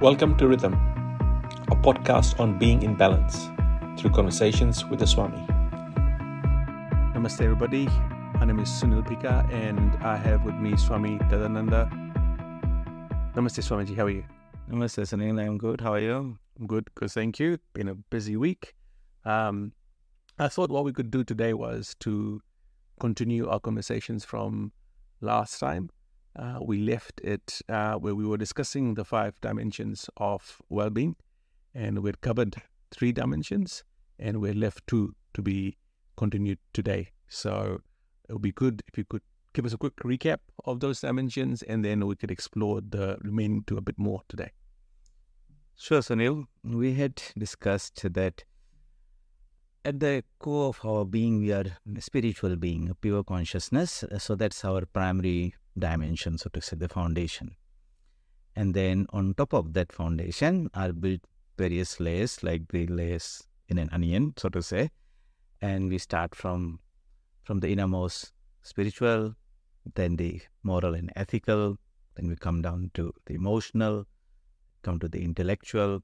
Welcome to Rhythm, a podcast on being in balance through conversations with the Swami. Namaste everybody, my name is Sunil Pika and I have with me Swami Tadananda. Namaste Swamiji, how are you? Namaste Sunil, I'm good. How are you? I'm good, thank you. Been a busy week. I thought what we could do today was to continue our conversations from last time. We left it where we were discussing the 5 dimensions of well-being, and we'd covered 3 dimensions, and we're left 2 to be continued today. So it would be good if you could give us a quick recap of those dimensions, and then we could explore the remaining 2 a bit more today. Sure, Sunil. We had discussed that at the core of our being, we are a spiritual being, a pure consciousness. So that's our primary dimension, so to say, the foundation. And then on top of that foundation are built various layers, like the layers in an onion, so to say. And we start from the innermost spiritual, then the moral and ethical, then we come down to the emotional, come to the intellectual,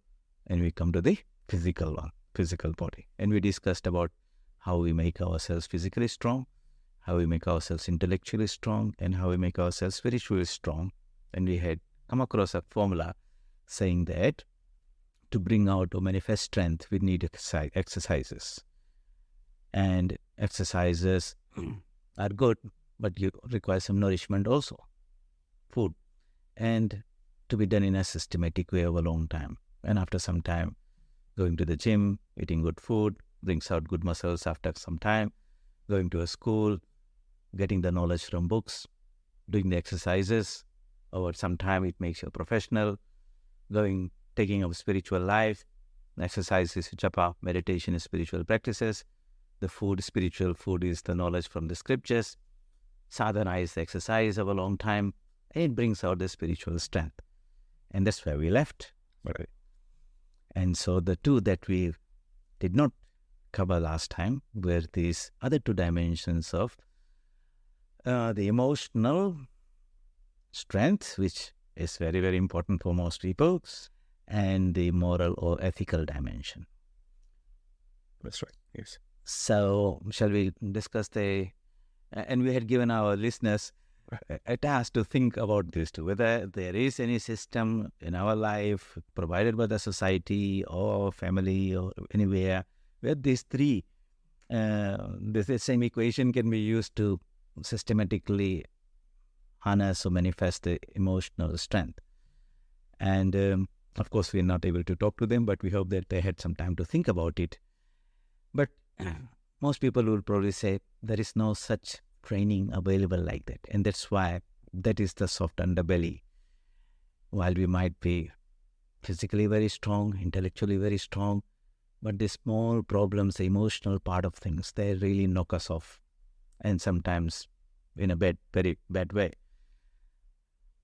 and we come to the physical one, physical body. And we discussed about how we make ourselves physically strong, how we make ourselves intellectually strong, and how we make ourselves spiritually strong. And we had come across a formula saying that to bring out or manifest strength, we need exercises. And exercises are good, but you require some nourishment also, food, and to be done in a systematic way over a long time. And after some time, going to the gym, eating good food, brings out good muscles after some time, going to a school, getting the knowledge from books, doing the exercises. Over some time, it makes you a professional, taking up spiritual life. Exercise is japa, meditation is spiritual practices. The food, spiritual food, is the knowledge from the scriptures. Sadhana is the exercise of a long time, and it brings out the spiritual strength. And that's where we left. Right. And so the 2 that we did not cover last time were these other 2 dimensions of the emotional strength, which is very, very important for most people, and the moral or ethical dimension. That's right, yes. So shall we discuss and we had given our listeners a task to think about this too, whether there is any system in our life provided by the society or our family or anywhere where these 3, the same equation can be used to systematically harness or manifest the emotional strength. And of course, we're not able to talk to them, but we hope that they had some time to think about it. But most people will probably say there is no such training available like that. And that's why that is the soft underbelly. While we might be physically very strong, intellectually very strong, but the small problems, the emotional part of things, they really knock us off. And sometimes in a very bad way.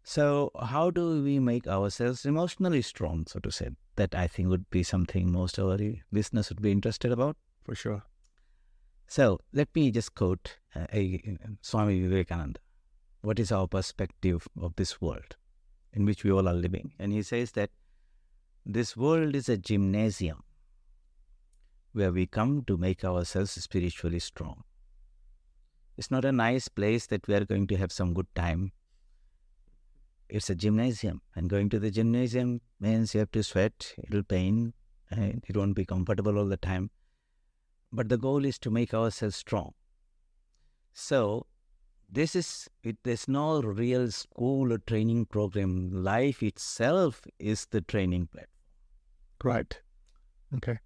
So how do we make ourselves emotionally strong, so to say? That I think would be something most of our listeners would be interested about. For sure. So let me just quote Swami Vivekananda. What is our perspective of this world in which we all are living? And he says that this world is a gymnasium where we come to make ourselves spiritually strong. It's not a nice place that we are going to have some good time. It's a gymnasium, and going to the gymnasium means you have to sweat, it'll pain, and it won't be comfortable all the time. But the goal is to make ourselves strong. So there's no real school or training program. Life itself is the training platform. Right. Okay.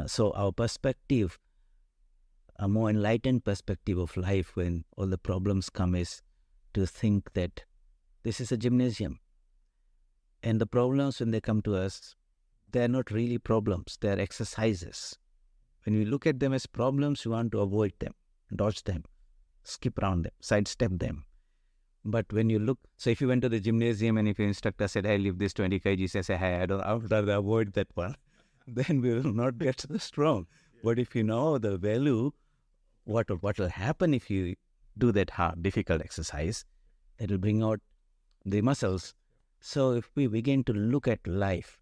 So our perspective, a more enlightened perspective of life when all the problems come, is to think that this is a gymnasium. And the problems, when they come to us, they're not really problems, they're exercises. When we look at them as problems, we want to avoid them, dodge them, skip around them, sidestep them. But when you look, so if you went to the gymnasium and if your instructor said, hey, lift this 20 kg, say, hey, I would rather avoid that one, then we will not get so strong. But if you know the value, what will happen if you do that hard, difficult exercise, that will bring out the muscles. So if we begin to look at life,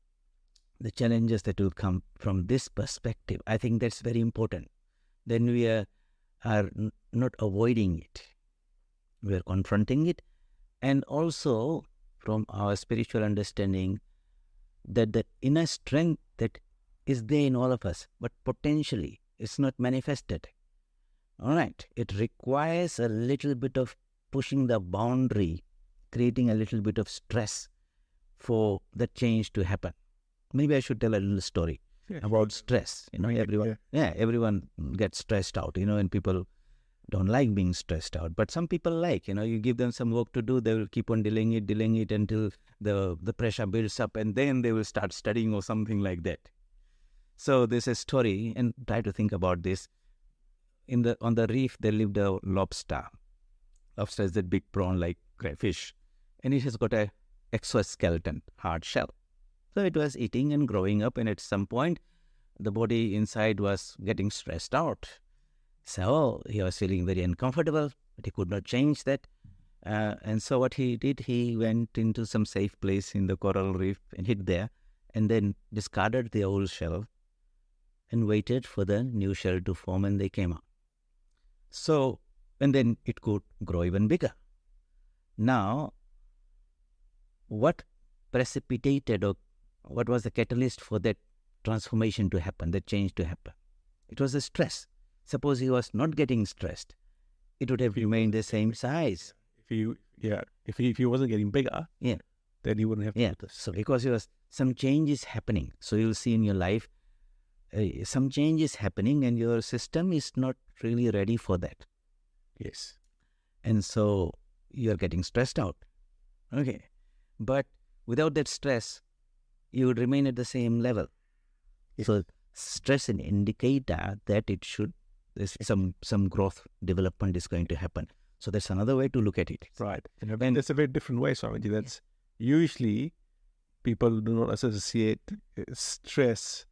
the challenges that will come from this perspective, I think that's very important. Then we are not avoiding it. We are confronting it. And also from our spiritual understanding that the inner strength that is there in all of us, but potentially it's not manifested. All right. It requires a little bit of pushing the boundary, creating a little bit of stress for the change to happen. Maybe I should tell a little story about stress. Everyone gets stressed out, and people don't like being stressed out. But some people like, you give them some work to do, they will keep on delaying it until the pressure builds up, and then they will start studying or something like that. So there's a story, and try to think about this. On the reef, there lived a lobster. Lobster is that big prawn like crayfish, and it has got a exoskeleton, hard shell. So it was eating and growing up, and at some point, the body inside was getting stressed out. So he was feeling very uncomfortable, but he could not change that. And so what he did, he went into some safe place in the coral reef and hid there, and then discarded the old shell and waited for the new shell to form, and they came out. So, and then it could grow even bigger. Now, what precipitated or what was the catalyst for that transformation to happen, that change to happen? It was the stress. Suppose he was not getting stressed, it would have remained the same size. If he wasn't getting bigger, then he wouldn't have. So because there was some changes happening. So you'll see in your life, some change is happening, and your system is not really ready for that. Yes. And so you're getting stressed out. Okay. But without that stress, you would remain at the same level. Yes. So stress is an indicator that there's some growth, development is going to happen. So that's another way to look at it. Right. And that's a very different way, Swamiji. That's usually people do not associate stress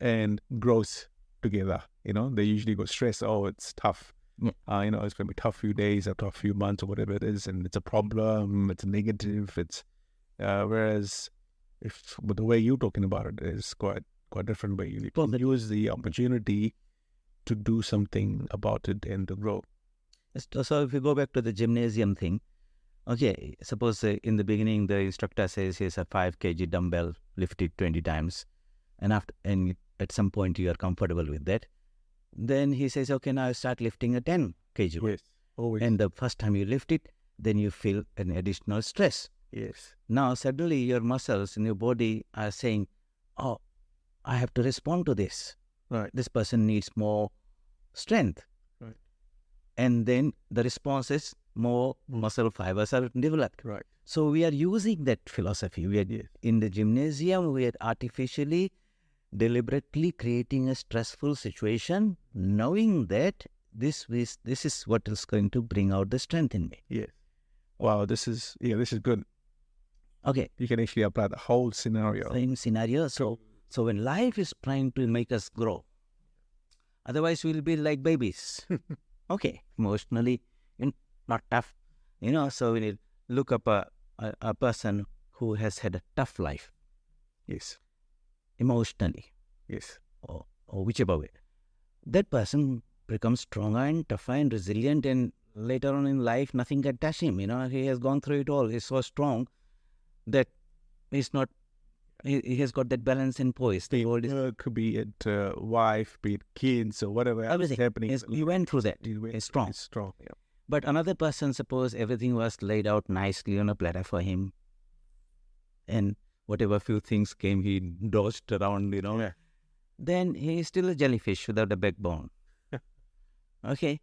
and growth together. They usually go stress, it's tough. It's going to be a tough few days, a tough few months, or whatever it is, and it's a problem, it's negative, whereas with the way you're talking about it is quite different way. You use the opportunity to do something about it and to grow. So if you go back to the gymnasium thing, okay, suppose in the beginning the instructor says here's a 5 kg dumbbell, lift it 20 times, and at some point you are comfortable with that. Then he says, okay, now start lifting a 10 kg. Yes, always. And the first time you lift it, then you feel an additional stress. Yes. Now suddenly your muscles in your body are saying, oh, I have to respond to this. Right. This person needs more strength. Right. And then the response is more muscle fibers are developed. Right. So we are using that philosophy. In the gymnasium, we are artificially, deliberately creating a stressful situation, knowing that this is what is going to bring out the strength in me. Yes. Wow, this is good. Okay. You can actually apply the whole scenario. Same scenario. So when life is trying to make us grow, otherwise we'll be like babies. Okay. Emotionally not tough. So we need look up a person who has had a tough life. Yes. Emotionally. Yes. Or whichever way. That person becomes stronger and tougher and resilient, and later on in life, nothing can touch him. He has gone through it all. He's so strong that he's not, he has got that balance and poise. Could be it wife, be it kids, or whatever else is happening. He went through that. He's strong. He's strong, yeah. But another person, suppose everything was laid out nicely on a platter for him, and whatever few things came, he dodged around, Yeah. Then he is still a jellyfish without a backbone. Okay.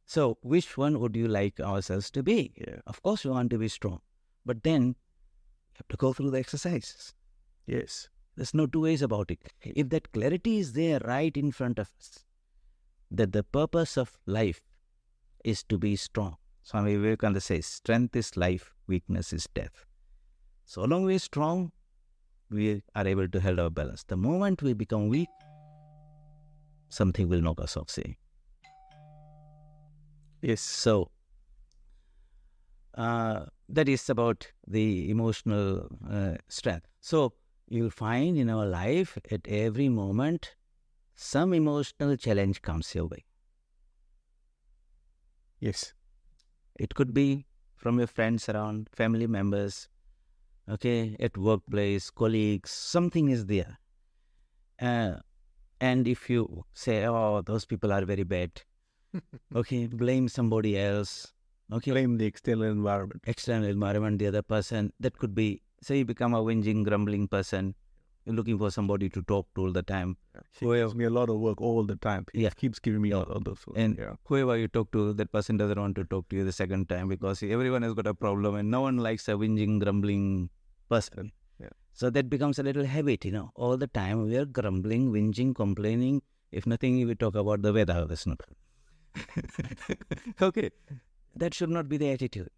So which one would you like ourselves to be? Yeah. Of course we want to be strong, but then you have to go through the exercises. Yes. There's no two ways about it. If that clarity is there right in front of us, that the purpose of life is to be strong. Swami Vivekananda says, strength is life, weakness is death. So long we are strong, we are able to hold our balance. The moment we become weak, something will knock us off, say. Yes. So, that is about the emotional strength. So you'll find in our life at every moment, some emotional challenge comes your way. Yes. It could be from your friends around, family members, okay, at workplace, colleagues, something is there. And if you say, oh, those people are very bad, okay, blame somebody else, okay. Blame the external environment. External environment, the other person. That could be, say you become a whinging, grumbling person. You're looking for somebody to talk to all the time. She gives me a lot of work all the time. He keeps giving me all those work. And whoever you talk to, that person doesn't want to talk to you the second time because everyone has got a problem and no one likes a whinging, grumbling person. Yeah. So that becomes a little habit, all the time we are grumbling, whinging, complaining. If nothing, we talk about the weather. That's not. Okay. That should not be the attitude.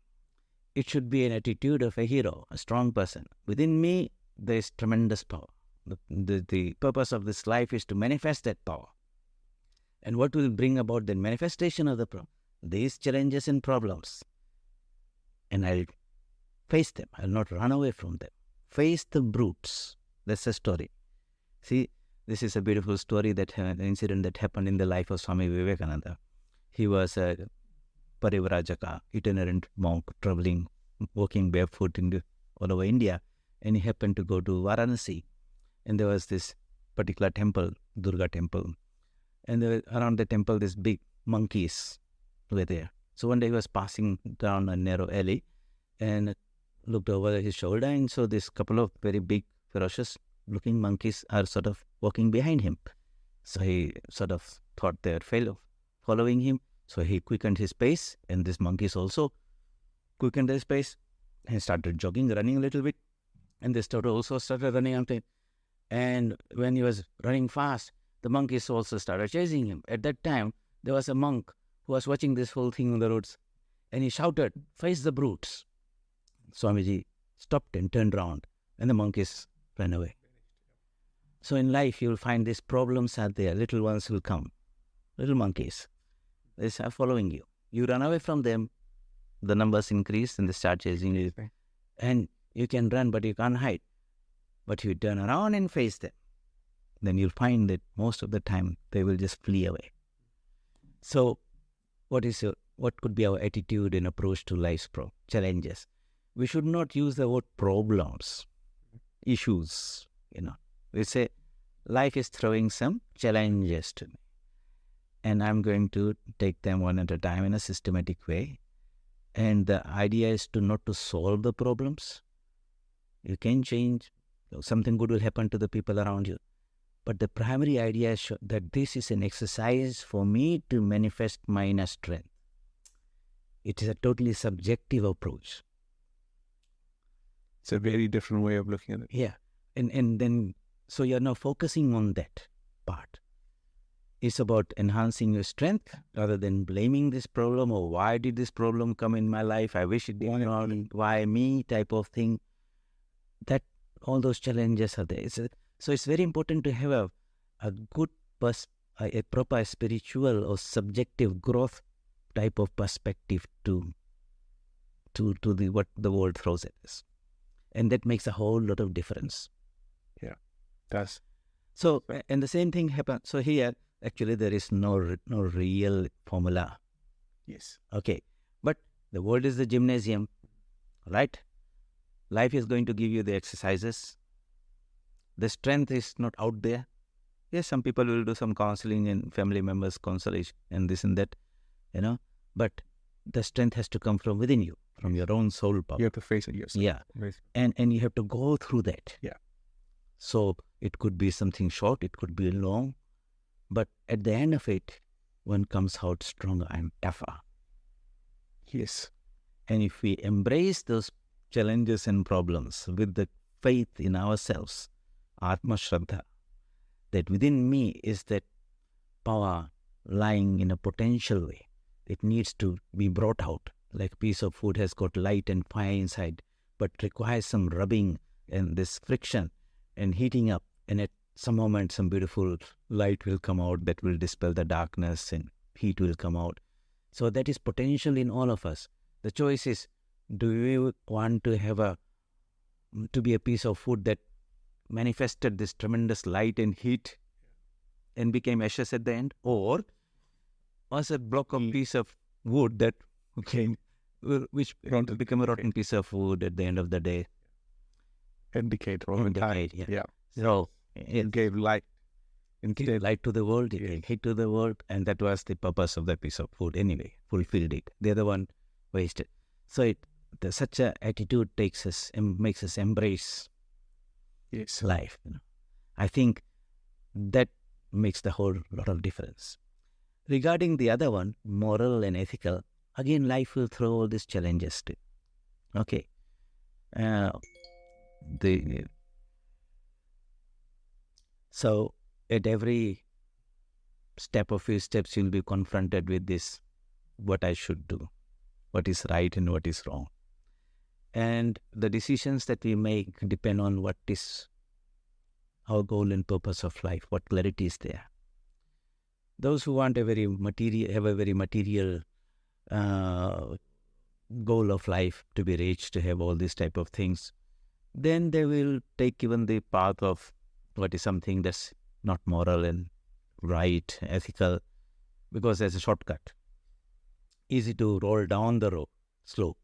It should be an attitude of a hero, a strong person. Within me, there is tremendous power. The purpose of this life is to manifest that power. And what will bring about the manifestation of the power? These challenges and problems. And I'll face them. I'll not run away from them. Face the brutes. That's the story. See, this is a beautiful story, an incident that happened in the life of Swami Vivekananda. He was a Parivrajaka, itinerant monk, traveling, walking barefoot all over India. And he happened to go to Varanasi. And there was this particular temple, Durga temple. And around the temple, these big monkeys were there. So one day he was passing down a narrow alley and looked over his shoulder and saw this couple of very big, ferocious-looking monkeys are sort of walking behind him. So he sort of thought they were following him. So he quickened his pace, and these monkeys also quickened their pace and started jogging, running a little bit. And they also started running after him. And when he was running fast, the monkeys also started chasing him. At that time, there was a monk who was watching this whole thing on the roads. And he shouted, "Face the brutes." Swamiji stopped and turned around, and the monkeys ran away. So in life, you will find these problems are there. Little ones will come. Little monkeys. They are following you. You run away from them, the numbers increase, and they start chasing you. And you can run, but you can't hide. But you turn around and face them, then you'll find that most of the time they will just flee away. So what could be our attitude and approach to life's challenges? We should not use the word problems, issues, We say, life is throwing some challenges to me. And I'm going to take them one at a time in a systematic way. And the idea is not to solve the problems. You can change. Something good will happen to the people around you. But the primary idea is that this is an exercise for me to manifest my inner strength. It is a totally subjective approach. It's a very different way of looking at it. Yeah. And then, so you're now focusing on that part. It's about enhancing your strength rather than blaming this problem or why did this problem come in my life? I wish it didn't. Why me type of thing. That all those challenges are there. So it's very important to have a good, a proper spiritual or subjective growth type of perspective to what the world throws at us. And that makes a whole lot of difference. Yeah, it does. So, and the same thing happens. So here, actually, there is no real formula. Yes. Okay. But the world is the gymnasium, right? Life is going to give you the exercises. The strength is not out there. Yes, some people will do some counseling and family members consolation and this and that, But the strength has to come from within you, from your own soul power. You have to face it yourself. Yeah. And you have to go through that. Yeah. So it could be something short, it could be long. But at the end of it, one comes out stronger and tougher. Yes. And if we embrace those challenges and problems with the faith in ourselves, Atma Shraddha, that within me is that power lying in a potential way. It needs to be brought out. Like a piece of food has got light and fire inside, but requires some rubbing and this friction and heating up. And at some moment, some beautiful light will come out that will dispel the darkness and heat will come out. So that is potential in all of us. The choice is, Do you want to have to be a piece of food that manifested this tremendous light and heat and became ashes at the end? Or was a block of piece of wood that which became a rotten piece of wood at the end of the day? Indicate Yeah. So it gave light. It gave light to the world, it gave heat to the world, and that was the purpose of that piece of food anyway, fulfilled it. The other one wasted. So such a attitude makes us embrace life. I think that makes the whole lot of difference. Regarding the other one, moral and ethical, again, life will throw all these challenges too. Okay. So at every step of few steps, you'll be confronted with this, what I should do, what is right and what is wrong. And the decisions that we make depend on what is our goal and purpose of life, what clarity is there. Those who want have a very material goal of life to be rich, to have all these type of things, then they will take even the path of what is something that's not moral and right, ethical, because there's a shortcut. Easy to roll down the slope.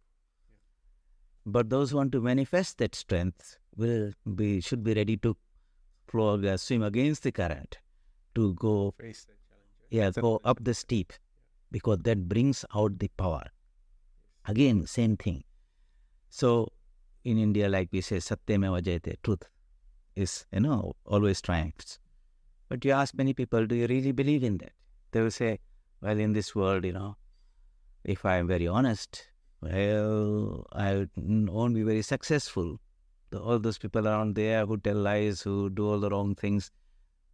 But those who want to manifest that strength should be ready to swim against the current, to go face the challenge. Go up the steep, because that brings out the power. Again, same thing. So in India, like we say, Satyameva Jayate, truth is, always triumphs. But you ask many people, do you really believe in that? They will say, well, in this world, if I am very honest, well, I won't be very successful. All those people around there who tell lies, who do all the wrong things,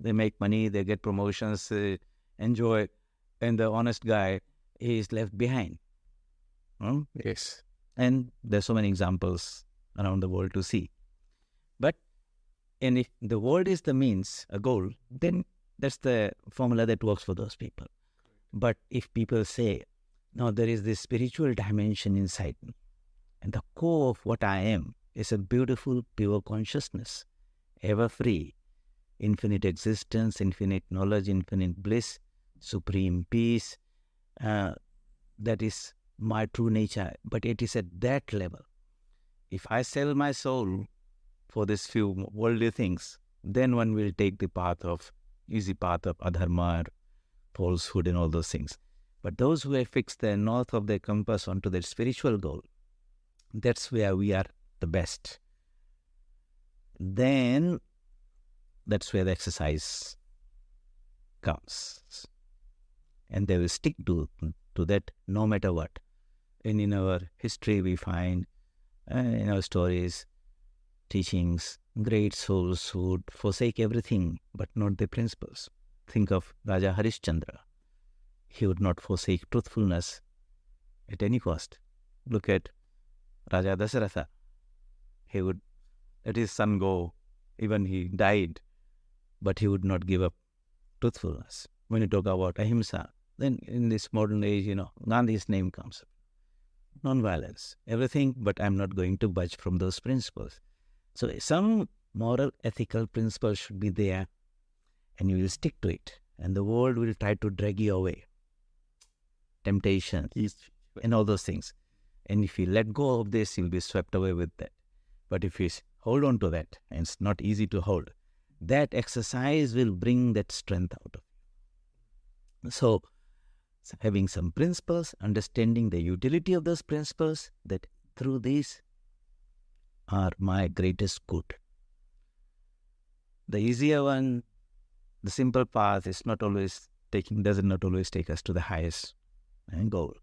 they make money, they get promotions, they enjoy, and the honest guy is left behind. Yes. And there's so many examples around the world to see. And if the world is the means, a goal, then that's the formula that works for those people. But if people say, no, there is this spiritual dimension inside me, and the core of what I am is a beautiful, pure consciousness, ever free, infinite existence, infinite knowledge, infinite bliss, supreme peace, that is my true nature. But it is at that level. If I sell my soul for these few worldly things, then one will take the easy path of adharma, falsehood and all those things. But those who have fixed the north of their compass onto their spiritual goal, that's where we are the best. Then that's where the exercise comes. And they will stick to that no matter what. And in our history we find, in our stories, teachings, great souls who would forsake everything but not the principles. Think of Raja Harishchandra. He would not forsake truthfulness at any cost. Look at Raja Dasaratha. He would let his son go, even he died, but he would not give up truthfulness. When you talk about ahimsa, then in this modern age, Gandhi's name comes up. Non-violence, everything, but I'm not going to budge from those principles. So some moral, ethical principles should be there, and you will stick to it. And the world will try to drag you away. Temptation and all those things. And if you let go of this, you'll be swept away with that. But if you hold on to that, and it's not easy to hold, that exercise will bring that strength out of you. So having some principles, understanding the utility of those principles, that through these are my greatest good. The easier one, the simple path does not always take us to the highest goal.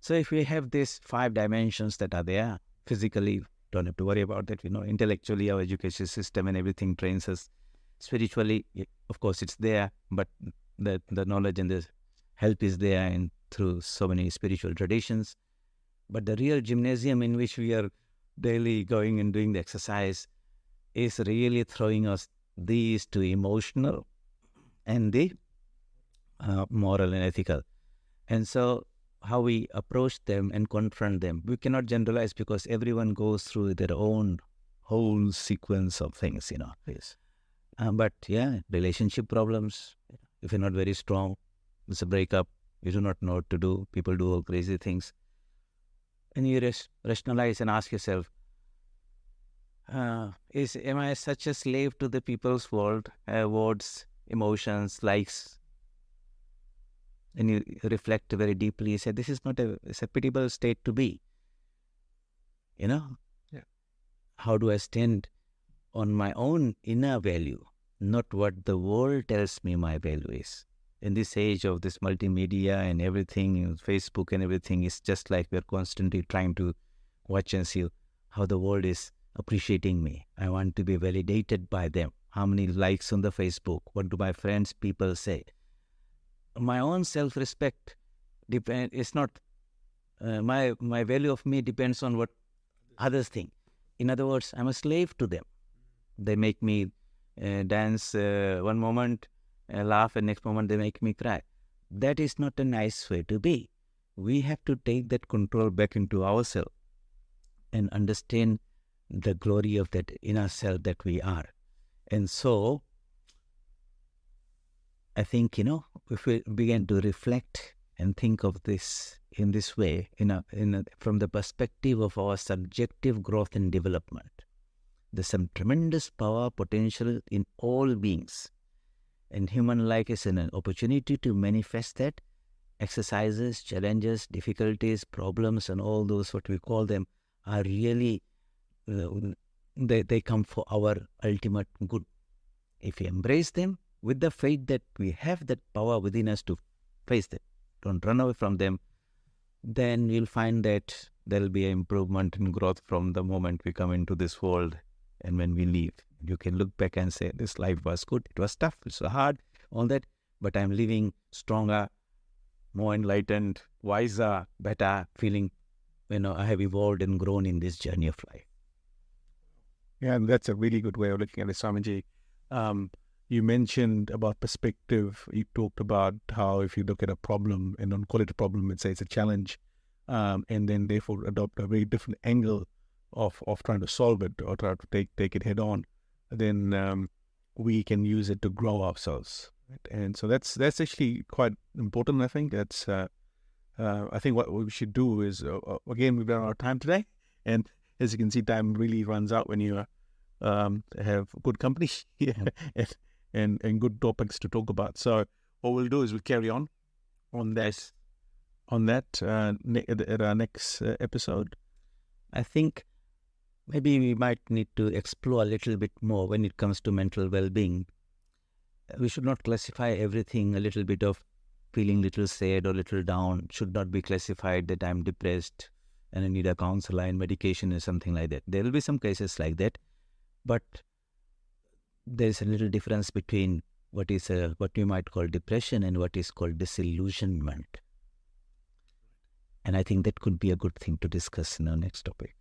So if we have these 5 dimensions that are there, physically, don't have to worry about that. Intellectually, our education system and everything trains us. Spiritually, of course, it's there, but the knowledge and the help is there and through so many spiritual traditions. But the real gymnasium in which we are daily going and doing the exercise is really throwing us these 2, emotional and the moral and ethical. And so how we approach them and confront them. We cannot generalize because everyone goes through their own whole sequence of things, Yes. But yeah, relationship problems, if you're not very strong, it's a breakup, you do not know what to do, people do all crazy things. And you rationalize and ask yourself, am I such a slave to the people's world, words, emotions, likes? And you reflect very deeply, you say, this is not it's a pitiable state to be. Yeah. How do I stand on my own inner value, not what the world tells me my value is? In this age of this multimedia and everything, Facebook and everything, it's just like we're constantly trying to watch and see how the world is appreciating me. I want to be validated by them. How many likes on the Facebook? What do my friends, people say? My own self-respect is not, my value of me depends on what others think. In other words, I'm a slave to them. They make me dance one moment, laugh, and next moment they make me cry. That is not a nice way to be. We have to take that control back into ourselves and understand the glory of that inner self that we are. And so, I think, if we begin to reflect and think of this in this way, from the perspective of our subjective growth and development, there's some tremendous power potential in all beings. And human life is an opportunity to manifest that. Exercises, challenges, difficulties, problems, and all those, what we call them, are really, they come for our ultimate good. If we embrace them with the faith that we have that power within us to face them, don't run away from them, then you'll find that there'll be an improvement and growth from the moment we come into this world and when we leave. You can look back and say, this life was good, it was tough, it was hard, all that, but I'm living stronger, more enlightened, wiser, better, feeling, I have evolved and grown in this journey of life. Yeah, and that's a really good way of looking at it, Swamiji. You mentioned about perspective. You talked about how if you look at a problem and don't call it a problem and say it's a challenge, and then therefore adopt a very different angle of trying to solve it or try to take it head on, then we can use it to grow ourselves. Right? And so that's actually quite important. I think that's I think what we should do is again, we've done our time today, and as you can see, time really runs out when you have good company and good topics to talk about. So what we'll do is we'll carry on that at our next episode. I think maybe we might need to explore a little bit more when it comes to mental well-being. We should not classify everything. A little bit of feeling a little sad or a little down should not be classified that I'm depressed and I need a counselor and medication or something like that. There will be some cases like that, but there is a little difference between what you might call depression and what is called disillusionment. And I think that could be a good thing to discuss in our next topic.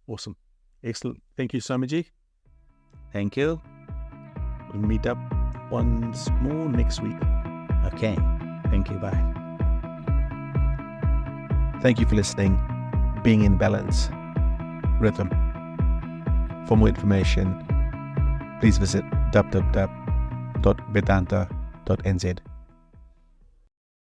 Awesome. Excellent. Thank you, Swamiji. Thank you. We'll meet up once more next week. Okay. Thank you. Bye. Thank you for listening. Being in Balance, Rhythm. For more information, please visit www.vedanta.nz.